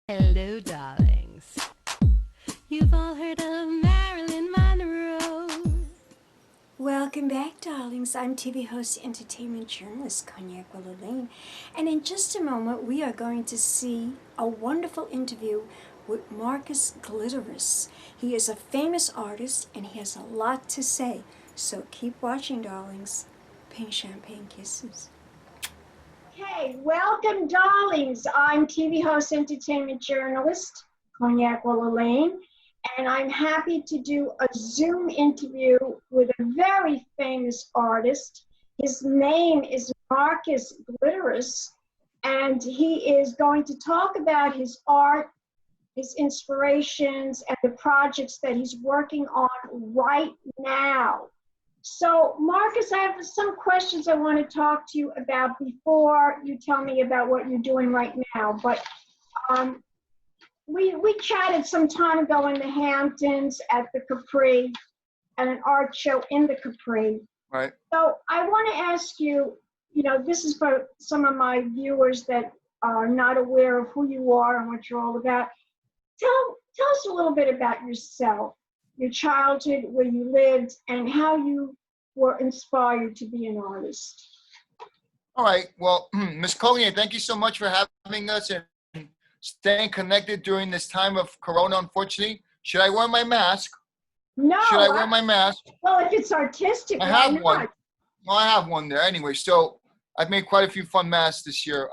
Hello, darlings. You've all heard of Marilyn Monroe. Welcome back, darlings. I'm TV host, entertainment journalist Cognac Wellerlane, and in just a moment we are going to see a wonderful interview with Marcus Glitteris. He is a famous artist and he has a lot to say, so keep watching, darlings. Pink champagne kisses. Okay, welcome, darlings. I'm TV host, entertainment journalist Cognac Wellerlane, and I'm happy to do a Zoom interview with a very famous artist. His name is Marcus Glitteris, and he is going to talk about his art, his inspirations, and the projects that he's working on right now. So, Marcus, I have some questions I want to talk to you about before you tell me about what you're doing right now. But we chatted some time ago in the Hamptons at the Capri, at an art show in the Capri. Right. So I want to ask you, this is for some of my viewers that are not aware of who you are and what you're all about. Tell us a little bit about yourself, your childhood, where you lived, and how you were inspired to be an artist. All right. Well, Ms. Cognac, thank you so much for having us and staying connected during this time of Corona, unfortunately. Should I wear my mask? No. Should I wear my mask? Well, if it's artistic, I have one. Well, I have one there anyway. So I've made quite a few fun masks this year.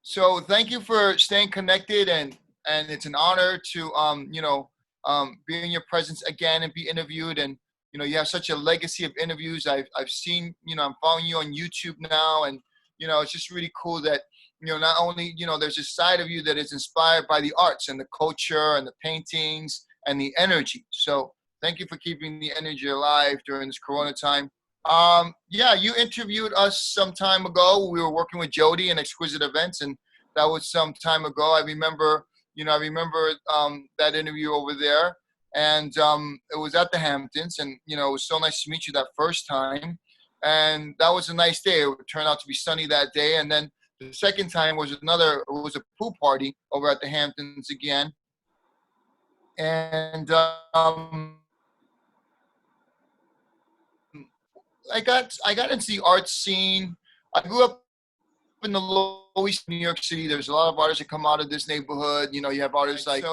So thank you for staying connected, and it's an honor to be in your presence again and be interviewed. And you have such a legacy of interviews. I've seen, I'm following you on YouTube now, and it's just really cool that not only there's a side of you that is inspired by the arts and the culture and the paintings and the energy. So thank you for keeping the energy alive during this Corona time. You interviewed us some time ago. We were working with Jody in Exquisite Events, and that was some time ago. I remember that interview over there. And it was at the Hamptons, and it was so nice to meet you that first time. And that was a nice day. It turned out to be sunny that day. And then the second time was a pool party over at the Hamptons again. And I got into the art scene. I grew up in the Lower East, New York City. There's a lot of artists that come out of this neighborhood. You have artists like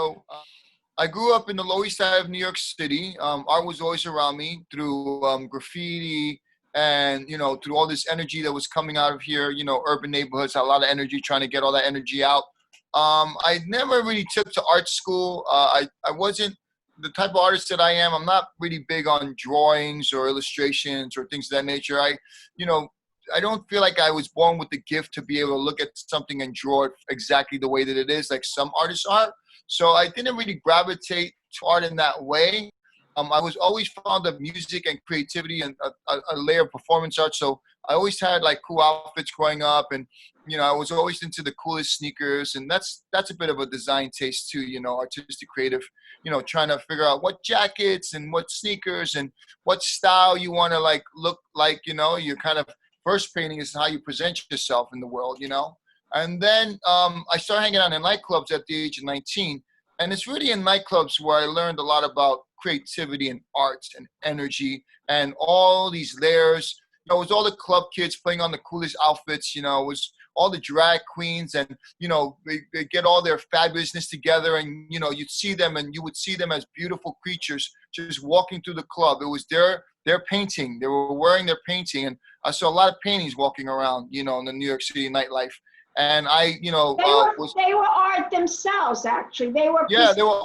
I grew up in the Lower East Side of New York City. Art was always around me through graffiti and, through all this energy that was coming out of here. Urban neighborhoods had a lot of energy, trying to get all that energy out. I never really took to art school. I wasn't the type of artist that I am. I'm not really big on drawings or illustrations or things of that nature. I don't feel like I was born with the gift to be able to look at something and draw it exactly the way that it is, like some artists are. So I didn't really gravitate to art in that way. I was always fond of music and creativity and a layer of performance art. So I always had like cool outfits growing up, and I was always into the coolest sneakers, and that's a bit of a design taste too. Artistic, creative. Trying to figure out what jackets and what sneakers and what style you want to like look like. You're kind of first painting is how you present yourself in the world. And then I started hanging out in nightclubs at the age of 19. And it's really in nightclubs where I learned a lot about creativity and art and energy and all these layers. It was all the club kids putting on the coolest outfits. It was all the drag queens, and, they get all their fabulousness together, and, you'd see them, and you would see them as beautiful creatures just walking through the club. It was their painting. They were wearing their painting. And I saw a lot of paintings walking around, in the New York City nightlife. And they were art themselves, actually. They were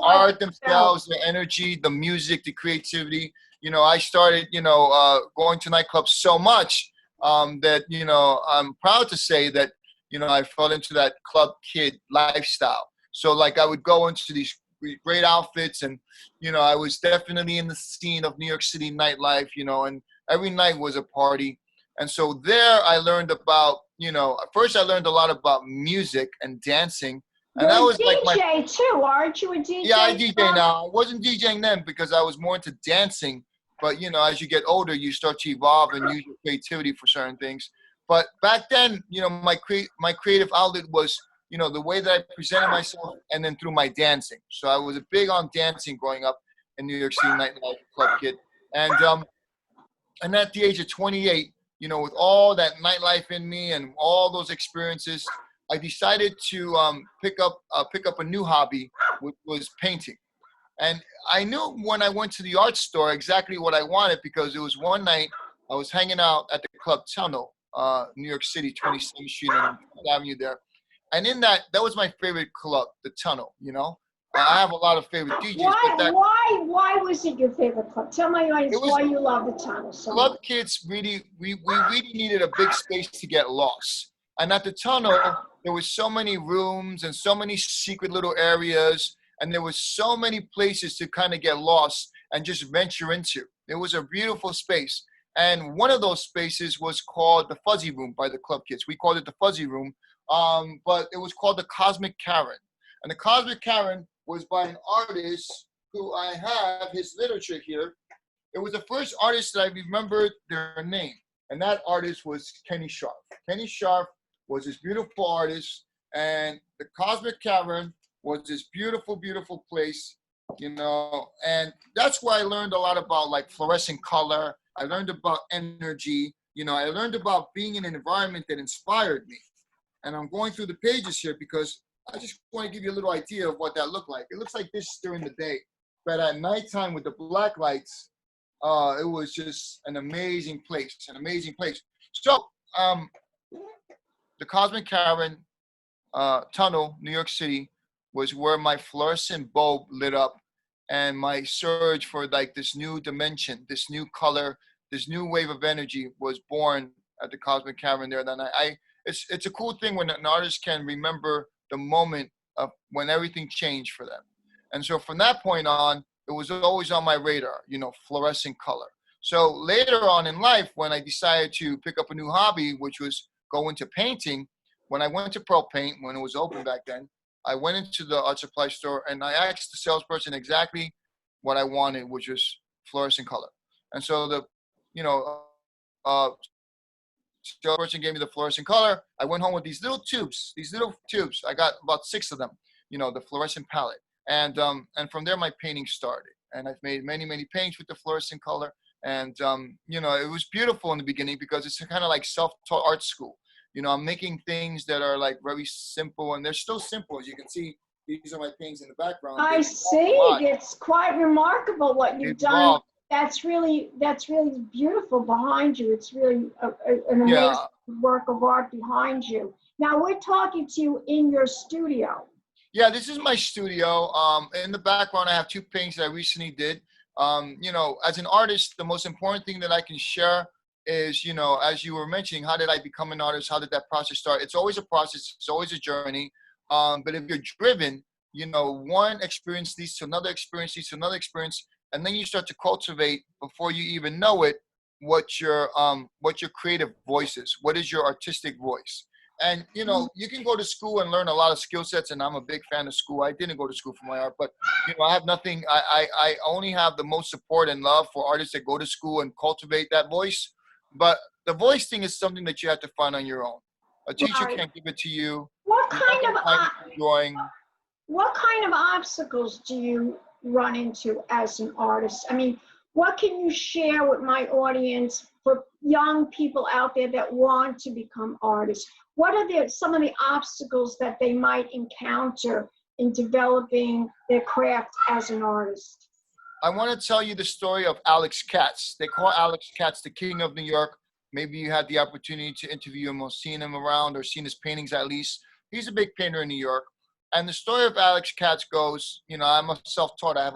art themselves, the energy, the music, the creativity. I started, going to nightclubs so much that, I'm proud to say that, I fell into that club kid lifestyle. So like I would go into these great outfits, and, I was definitely in the scene of New York City nightlife, and every night was a party. And so there I learned about, first I learned a lot about music and dancing. And that was DJ like my too, aren't you a DJ? Yeah, I DJ now. I wasn't DJing then because I was more into dancing. But, as you get older, you start to evolve and use your creativity for certain things. But back then, my creative outlet was the way that I presented myself, and then through my dancing. So I was big on dancing growing up in New York City nightlife club kid. And at the age of 28, with all that nightlife in me and all those experiences, I decided to pick up a new hobby, which was painting. And I knew when I went to the art store exactly what I wanted, because it was one night I was hanging out at the Club Tunnel, New York City, 27th Street and Fifth Avenue there. And in that was my favorite club, the Tunnel. I have a lot of favorite DJs. Why was it your favorite club? Tell my audience why you love the Tunnel so much. Club kids we really needed a big space to get lost. And at the Tunnel, there was so many rooms and so many secret little areas, and there was so many places to kind of get lost and just venture into. It was a beautiful space. And one of those spaces was called the Fuzzy Room by the club kids. We called it the Fuzzy Room, but it was called the Cosmic Karen. And the Cosmic Karen was by an artist who I have his literature here. It was the first artist that I remembered their name, and that artist was Kenny Sharp. Kenny Sharp was this beautiful artist, and the Cosmic Cavern was this beautiful, beautiful place, and that's where I learned a lot about like fluorescent color. I learned about energy, I learned about being in an environment that inspired me. And I'm going through the pages here because I just want to give you a little idea of what that looked like. It looks like this during the day, but at nighttime with the black lights, it was just an amazing place, So the Cosmic Cavern Tunnel, New York City, was where my fluorescent bulb lit up, and my surge for like this new dimension, this new color, this new wave of energy was born at the Cosmic Cavern there. Then it's a cool thing when an artist can remember the moment of when everything changed for them. And so from that point on, it was always on my radar, fluorescent color. So later on in life, when I decided to pick up a new hobby, which was go into painting, when I went to Pearl Paint, when it was open back then, I went into the art supply store and I asked the salesperson exactly what I wanted, which was fluorescent color. And so the salesperson gave me the fluorescent color. I went home with these little tubes. I got about 6 of them, the fluorescent palette. And from there, my painting started. And I've made many, many paintings with the fluorescent color. And, it was beautiful in the beginning because it's kind of like self-taught art school. I'm making things that are like very simple, and they're still simple. As you can see, these are my paintings in the background. I see. It's quite remarkable what you've done. That's really beautiful behind you. It's really an amazing work of art behind you. Now we're talking to you in your studio. Yeah, this is my studio. In the background, I have 2 paintings that I recently did. As an artist, the most important thing that I can share is, as you were mentioning, how did I become an artist? How did that process start? It's always a process. It's always a journey. But if you're driven, one experience leads to another experience, and then you start to cultivate, before you even know it, what your creative voice is. What is your artistic voice? And, you can go to school and learn a lot of skill sets, and I'm a big fan of school. I didn't go to school for my art, but, I have nothing. I only have the most support and love for artists that go to school and cultivate that voice. But the voice thing is something that you have to find on your own. A teacher can't give it to you. What kind of obstacles do you run into as an artist? I mean, what can you share with my audience for young people out there that want to become artists? What are some of the obstacles that they might encounter in developing their craft as an artist? I want to tell you the story of Alex Katz. They call Alex Katz the king of New York. Maybe you had the opportunity to interview him or seen him around or seen his paintings at least. He's a big painter in New York. And the story of Alex Katz goes, I'm a self-taught. I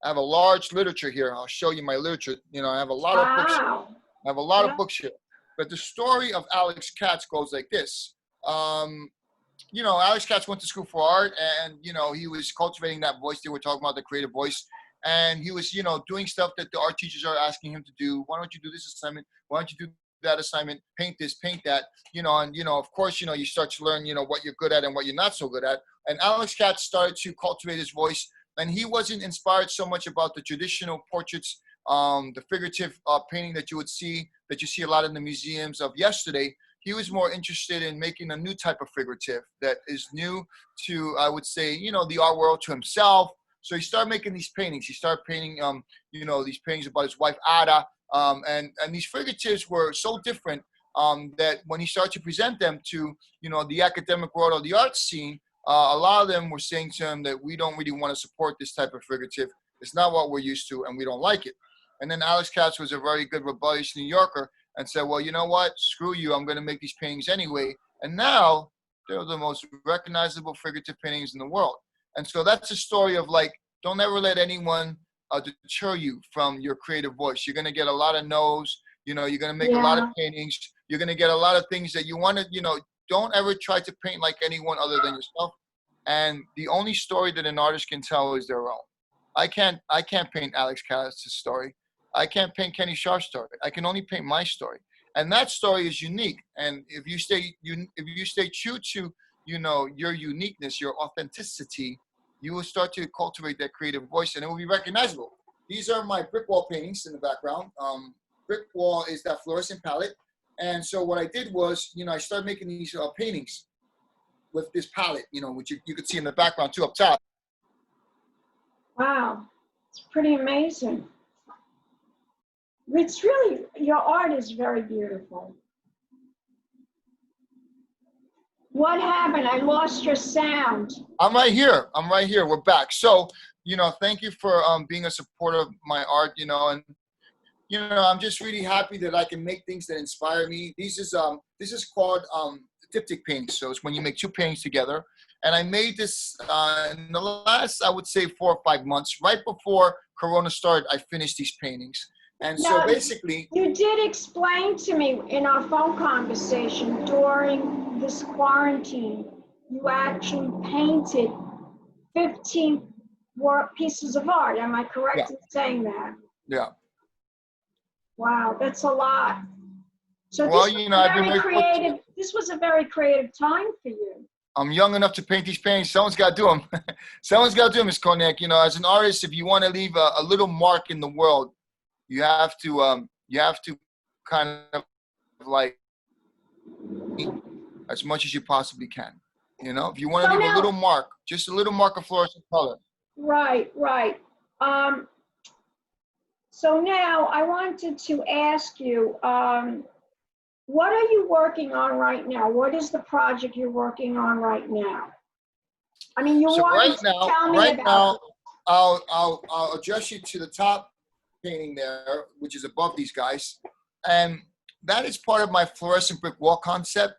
have a large literature here. I'll show you my literature. I have a lot of books. I have a lot of books here. But the story of Alex Katz goes like this. Alex Katz went to school for art, and, he was cultivating that voice. They were talking about the creative voice. And he was, doing stuff that the art teachers are asking him to do. Why don't you do this assignment? Why don't you do that assignment? Paint this, paint that. Of course, you start to learn, what you're good at and what you're not so good at. And Alex Katz started to cultivate his voice. And he wasn't inspired so much about the traditional portraits, the figurative painting that you see a lot in the museums of yesterday. he was more interested in making a new type of figurative that is new to, I would say, you know, the art world, to himself. So he started making these paintings. He started painting, you know, these paintings about his wife Ada, and these figuratives were so different that when he started to present them to, you know, the academic world or the art scene, a lot of them were saying to him that we don't really want to support this type of figurative. It's not what we're used to, and we don't like it. And then Alex Katz was a very good rebellious New Yorker and said, well, you know what? Screw you. I'm going to make these paintings anyway. And now they're the most recognizable figurative paintings in the world. And so that's a story of, like, don't ever let anyone deter you from your creative voice. You're going to get a lot of no's. You know, you're going to make a lot of paintings. You're going to get a lot of things that you want to, you know, don't ever try to paint like anyone other than yourself. And the only story that an artist can tell is their own. I can't paint Alex Katz's story. I can't paint Kenny Scharf's story. I can only paint my story. And that story is unique. And if you stay true to, you know, your uniqueness, your authenticity, you will start to cultivate that creative voice, and it will be recognizable. These are my brick wall paintings in the background. Brick wall is that fluorescent palette. And so what I did was, you know, I started making these paintings with this palette, you know, which you could see in the background too, up top. Wow, it's pretty amazing. It's really, your art is very beautiful. What happened? I lost your sound. I'm right here. We're back. So, you know, thank you for being a supporter of my art, you know, and, you know, I'm just really happy that I can make things that inspire me. This is called diptych painting. So it's when you make two paintings together. And I made this in the last, I would say, 4 or 5 months. Right before Corona started, I finished these paintings. And now, so basically, you did explain to me in our phone conversation during this quarantine, you actually painted 15 pieces of art. Am I correct in saying that? Yeah. Wow, that's a lot. So well, this you know, I've been very creative. This was a very creative time for you. I'm young enough to paint these paintings. Someone's got to do them. Someone's got to do them, Ms. Cognac. You know, as an artist, if you want to leave a little mark in the world, you have to kind of like as much as you possibly can. You know, if you want to leave a little mark, just a little mark of fluorescent color. Right, right. So now I wanted to ask you, what are you working on right now? What is the project you're working on right now? I mean, you want to tell me about now, I'll address you to the top painting there, which is above these guys, and that is part of my fluorescent brick wall concept.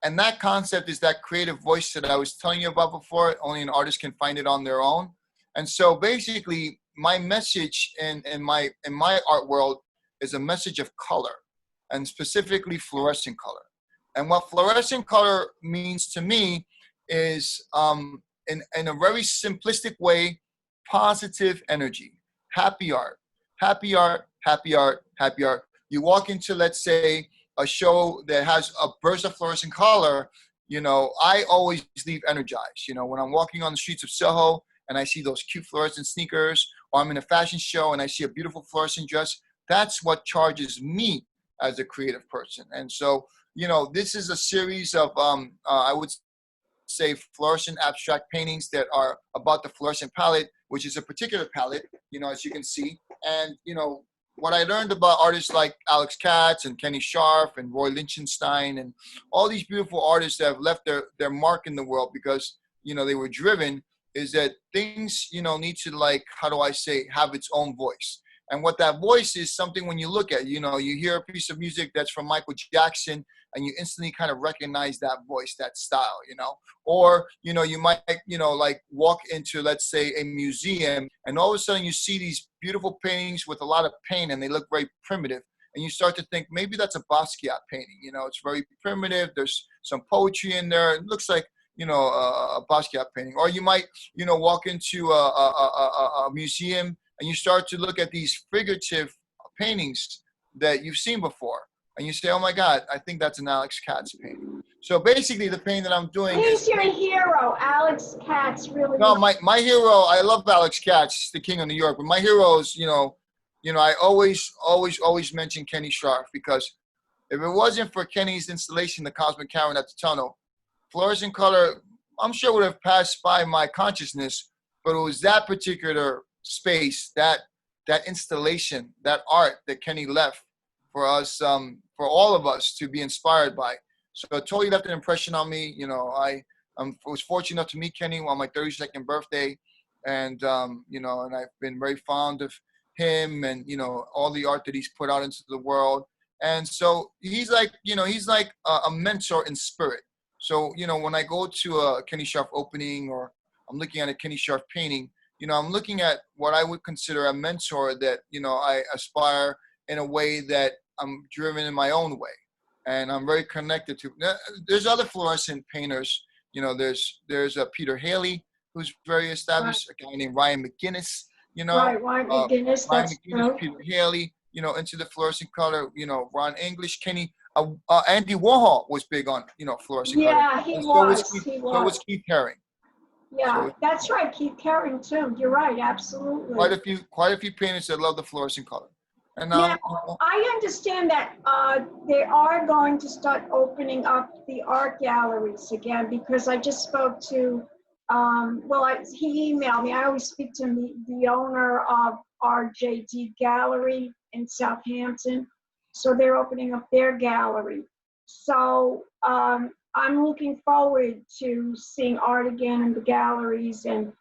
And that concept is that creative voice that I was telling you about before. Only an artist can find it on their own. And so basically, my message in my art world is a message of color, and specifically fluorescent color. And what fluorescent color means to me is, in a very simplistic way, positive energy, happy art, happy art, happy art, happy art. You walk into, let's say, a show that has a burst of fluorescent color, you know, I always leave energized. You know, when I'm walking on the streets of Soho and I see those cute fluorescent sneakers, or I'm in a fashion show and I see a beautiful fluorescent dress, that's what charges me as a creative person. And so, you know, this is a series of, I would say, fluorescent abstract paintings that are about the fluorescent palette, which is a particular palette, you know, as you can see. And, you know, what I learned about artists like Alex Katz and Kenny Scharf and Roy Lichtenstein and all these beautiful artists that have left their mark in the world because, you know, they were driven, is that things, you know, need to, like, how do I say, have its own voice. And what that voice is, something when you look at, you know, you hear a piece of music that's from Michael Jackson and you instantly kind of recognize that voice, that style, you know. Or, you know, you might, you know, like walk into, let's say, a museum and all of a sudden you see these beautiful paintings with a lot of paint and they look very primitive. And you start to think, maybe that's a Basquiat painting, you know, it's very primitive. There's some poetry in there. It looks like, you know, a Basquiat painting. Or you might, you know, walk into a museum and you start to look at these figurative paintings that you've seen before. And you say, oh my God, I think that's an Alex Katz painting. So basically the painting that I'm doing He's your hero, Alex Katz, really. No, my hero, I love Alex Katz, he's the king of New York, but my hero is, you know, I always mention Kenny Scharf because If it wasn't for Kenny's installation, the Cosmic Karen at the tunnel, fluorescent color, I'm sure would have passed by my consciousness, but it was that particular space, that installation, that art that Kenny left for us, for all of us to be inspired by. So it totally left an impression on me. You know, I was fortunate enough to meet Kenny on my 32nd birthday, and you know, and I've been very fond of him and, you know, all the art that he's put out into the world. And so he's like, you know, he's like a mentor in spirit. So, you know, when I go to a Kenny Scharf opening, or I'm looking at a Kenny Scharf painting, you know, I'm looking at what I would consider a mentor that, you know, I aspire in a way that I'm driven in my own way. And I'm very connected to. There's other fluorescent painters. You know, there's Peter Haley, who's very established, a guy named Ryan McGinnis, you know. Ryan McGinnis, that's true. Peter Haley, you know, into the fluorescent color, you know, Ron English, Kenny. Andy Warhol was big on, you know, fluorescent color. Yeah, he was. So was Keith Haring. Yeah, that's right, Keith Haring too. You're right, absolutely. Quite a few painters that love the fluorescent color. And now, I understand that they are going to start opening up the art galleries again, because I just spoke to, he emailed me. I always speak to the owner of RJD Gallery in Southampton. So they're opening up their gallery. So I'm looking forward to seeing art again in the galleries, and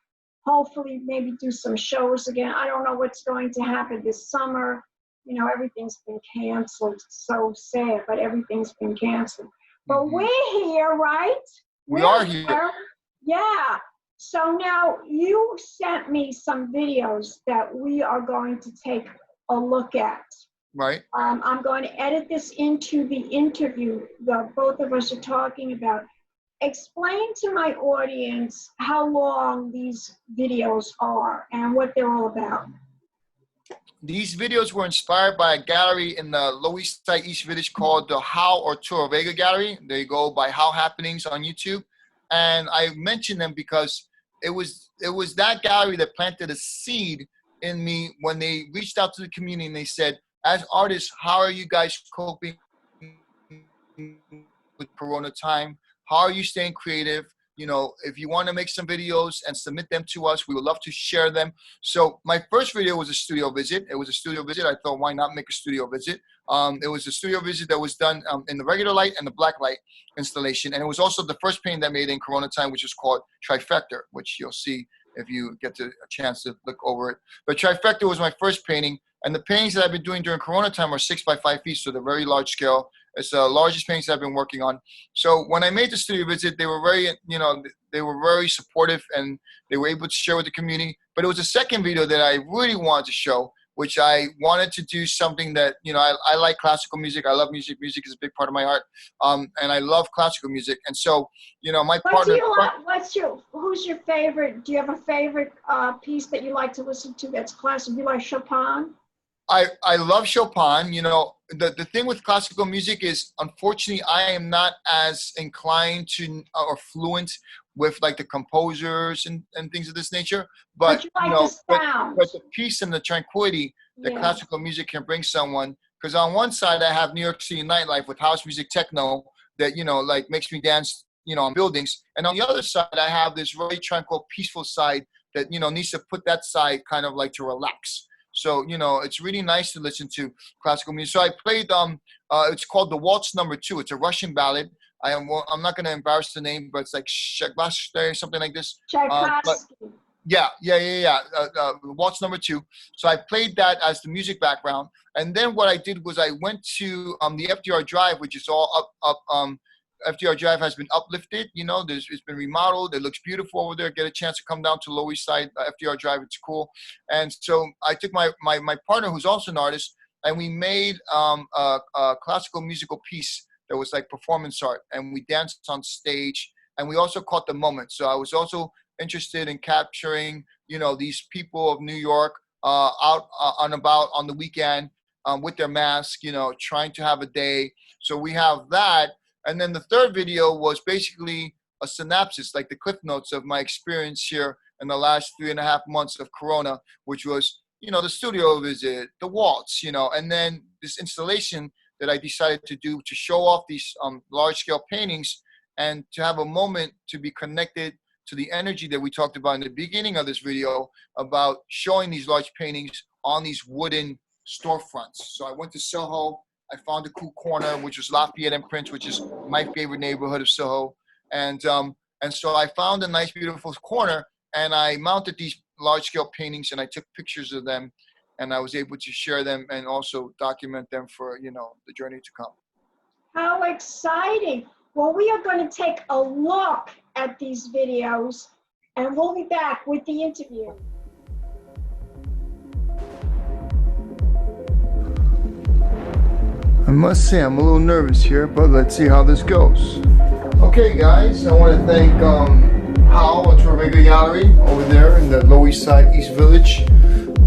hopefully maybe do some shows again. I don't know what's going to happen this summer. You know, everything's been canceled. It's so sad, but everything's been canceled. But we're here, right? We are here. Yeah. So now you sent me some videos that we are going to take a look at. Right. I'm going to edit this into the interview that both of us are talking about. Explain to my audience how long these videos are and what they're all about. These videos were inspired by a gallery in the Lower East Side, East Village called the How or Torre Vega Gallery. They go by How Happenings on YouTube. And I mentioned them because it was that gallery that planted a seed in me when they reached out to the community and they said, as artists, how are you guys coping with Corona time? How are you staying creative? You know, if you want to make some videos and submit them to us, we would love to share them. So my first video was a studio visit. It was a studio visit. I thought, why not make a studio visit? It was a studio visit that was done in the regular light and the black light installation. And it was also the first painting that I made in Corona time, which is called Trifecta, which you'll see if you get a chance to look over it. But Trifecta was my first painting. And the paintings that I've been doing during Corona time are 6 by 5 feet, so they're very large scale. It's the largest paintings I've been working on. So when I made the studio visit, they were very, you know, they were very supportive and they were able to share with the community. But it was a second video that I really wanted to show, which I wanted to do something that, you know, I like classical music. I love music. Music is a big part of my art. And I love classical music. And so, you know, my partner. Who's your favorite? Do you have a favorite piece that you like to listen to that's classical? Do you like Chopin? I love Chopin. You know, the thing with classical music is, unfortunately, I am not as inclined to or fluent with like the composers and things of this nature. But you like you know, the sound. but the peace and the tranquility that classical music can bring someone. Because on one side, I have New York City nightlife with house music, techno that, you know, like makes me dance, you know, on buildings. And on the other side, I have this very tranquil, peaceful side that, you know, needs to put that side kind of like to relax. So, you know, it's really nice to listen to classical music. So I played, it's called the Waltz Number 2. It's a Russian ballad. I'm not going to embarrass the name, but it's like Tchaikovsky, something like this. Tchaikovsky. Waltz Number 2. So I played that as the music background. And then what I did was I went to the FDR Drive, which is all up. FDR Drive has been uplifted. You know, it's been remodeled. It looks beautiful over there. Get a chance to come down to Lower East Side, FDR Drive. It's cool. And so I took my partner, who's also an artist, and we made a classical musical piece that was like performance art. And we danced on stage. And we also caught the moment. So I was also interested in capturing, you know, these people of New York out and about on the weekend with their mask, you know, trying to have a day. So we have that. And then the third video was basically a synopsis, like the cliff notes of my experience here in the last 3.5 months of Corona, which was, you know, the studio visit, the waltz, you know, and then this installation that I decided to do to show off these large-scale paintings and to have a moment to be connected to the energy that we talked about in the beginning of this video about showing these large paintings on these wooden storefronts. So I went to Soho. I found a cool corner, which was Lafayette and Prince, which is my favorite neighborhood of Soho. And so I found a nice, beautiful corner, and I mounted these large-scale paintings, and I took pictures of them, and I was able to share them and also document them for, you know, the journey to come. How exciting. Well, we are going to take a look at these videos, and we'll be back with the interview. I must say I'm a little nervous here, but let's see how this goes. Okay, guys, I want to thank Hal at Torrega Gallery over there in the Lower East Side, East Village.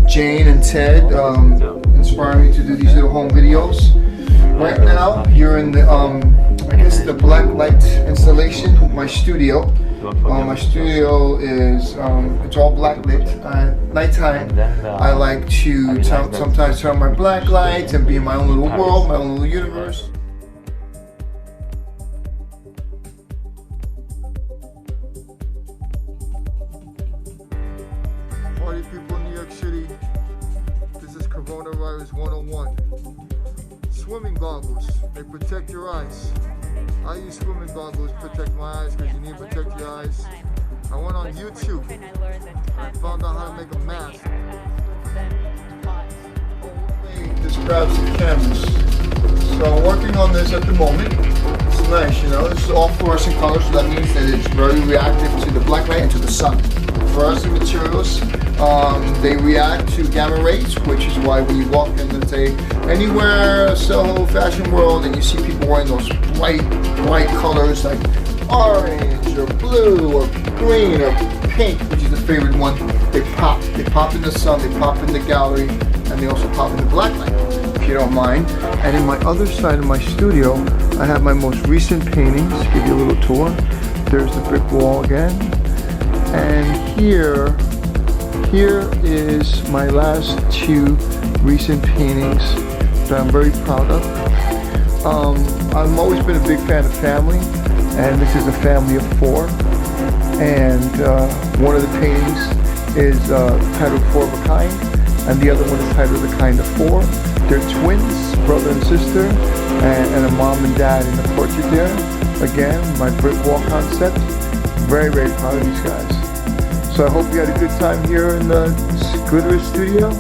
Jane and Ted inspiring me to do these little home videos. Right now, you're in the I guess the black light installation of my studio. My studio is it's all black lit. Nighttime, I like to sometimes turn on my black lights and be in my own little world, my own little universe. Party people in New York City, this is Coronavirus 101. Swimming goggles, they protect your eyes. I use swimming goggles to protect my eyes because you need to protect your eyes. I went on YouTube. I found out how to make a mask. This grabs the cameras. So I'm working on this at the moment. It's nice, you know. This is all fluorescent colors, so that means that it's very reactive to the black light and to the sun. Fluorescent materials, they react to gamma rays, which is why when you walk in, let's say, anywhere, Soho, fashion world, and you see people wearing those bright colors like orange or blue or green or pink, which is the favorite one, they pop. They pop in the sun, they pop in the gallery, and they also pop in the black light, if you don't mind. And in my other side of my studio, I have my most recent paintings. Give you a little tour. There's the brick wall again. And here is my last two recent paintings that I'm very proud of. I've always been a big fan of family, and this is a family of four. And one of the paintings is titled Four of a Kind, and the other one is titled The Kind of Four. They're twins, brother and sister, and a mom and dad in the portrait there. Again, my brick wall concept. Very, very proud of these guys. So I hope you had a good time here in the Glitteris studio.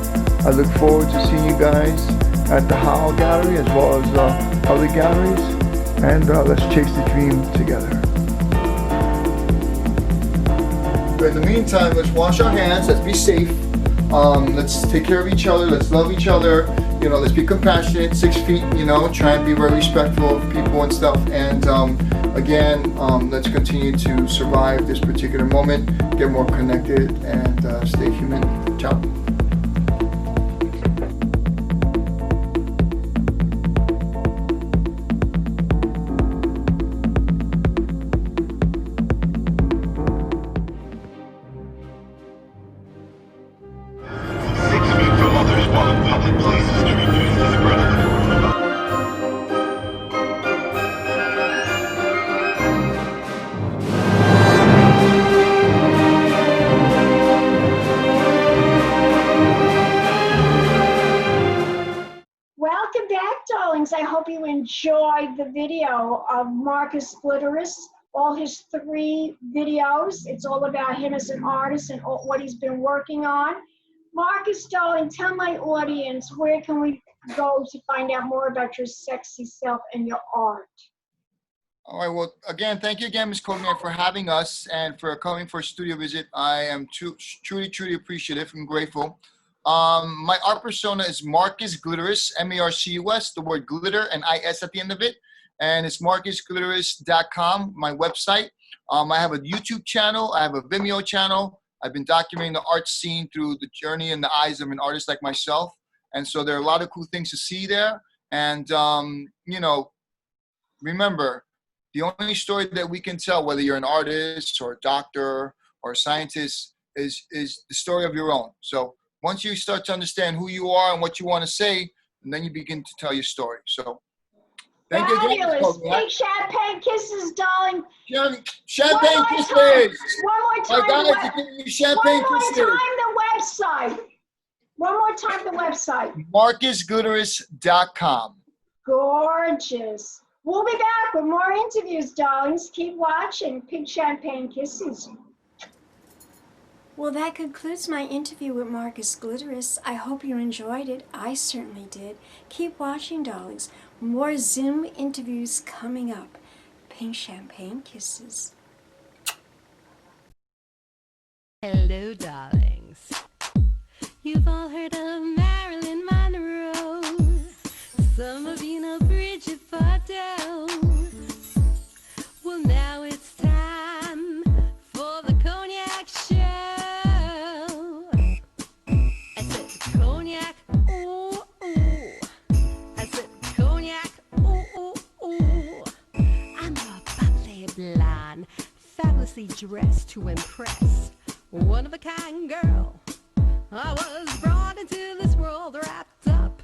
I look forward to seeing you guys at the Howell Gallery as well as other galleries. And let's chase the dream together. But in the meantime, let's wash our hands, let's be safe. Let's take care of each other, let's love each other. You know, let's be compassionate, 6 feet, you know, try and be very respectful of people and stuff. And again, let's continue to survive this particular moment, get more connected, and stay human. Ciao. I hope you enjoyed the video of Marcus Glitteris, all his 3 videos. It's all about him as an artist and what he's been working on. Marcus, darling, tell my audience, where can we go to find out more about your sexy self and your art? All right, well, again, thank you again, Ms. Cognac, for having us and for coming for a studio visit. I am truly appreciative and grateful. My art persona is Marcus Glitteris, M-A-R-C-U-S, the word glitter and I-S at the end of it. And it's marcusglitteris.com, my website. I have a YouTube channel. I have a Vimeo channel. I've been documenting the art scene through the journey and the eyes of an artist like myself. And so there are a lot of cool things to see there. And, you know, remember, the only story that we can tell, whether you're an artist or a doctor or a scientist, is the story of your own. So once you start to understand who you are and what you want to say, and then you begin to tell your story. So Thank you again, Miss Fabulous. Cognac. Big champagne kisses, darling. Champagne kisses. One more My time. guys are giving you champagne kisses. One more time, the website. One more time, the website. MarcusGlitteris.com. Gorgeous. We'll be back with more interviews, darlings. Keep watching. Big champagne kisses. Well, that concludes my interview with Marcus Glitteris. I hope you enjoyed it. I certainly did. Keep watching, darlings. More Zoom interviews coming up. Pink champagne kisses. Hello, darlings. You've all heard of Marilyn Monroe. Some of you know Bridget Bardot. Well, now it's time for the Cognac Show. I said Cognac, ooh, ooh. I said Cognac, ooh, ooh, ooh. I'm a bubbly blonde, fabulously dressed to impress. One of a kind girl. I was brought into this world wrapped up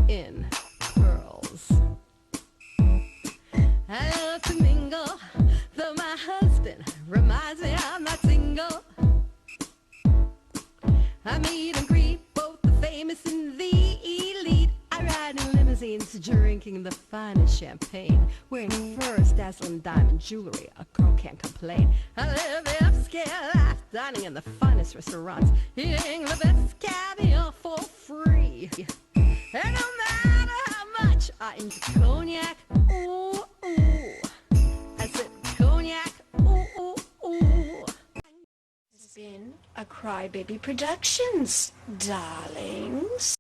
in pearls. I love to mingle, though my husband reminds me I'm not single. I meet and greet both the famous and the elite. I ride in limousines, drinking the finest champagne, wearing furs, dazzling diamond jewelry. A girl can't complain. I live the upscale life, dining in the finest restaurants, eating the best caviar for free. And no matter how much I enjoy cognac, ooh, ooh. I said cognac, ooh, ooh, ooh. It's been a Crybaby Productions, darlings.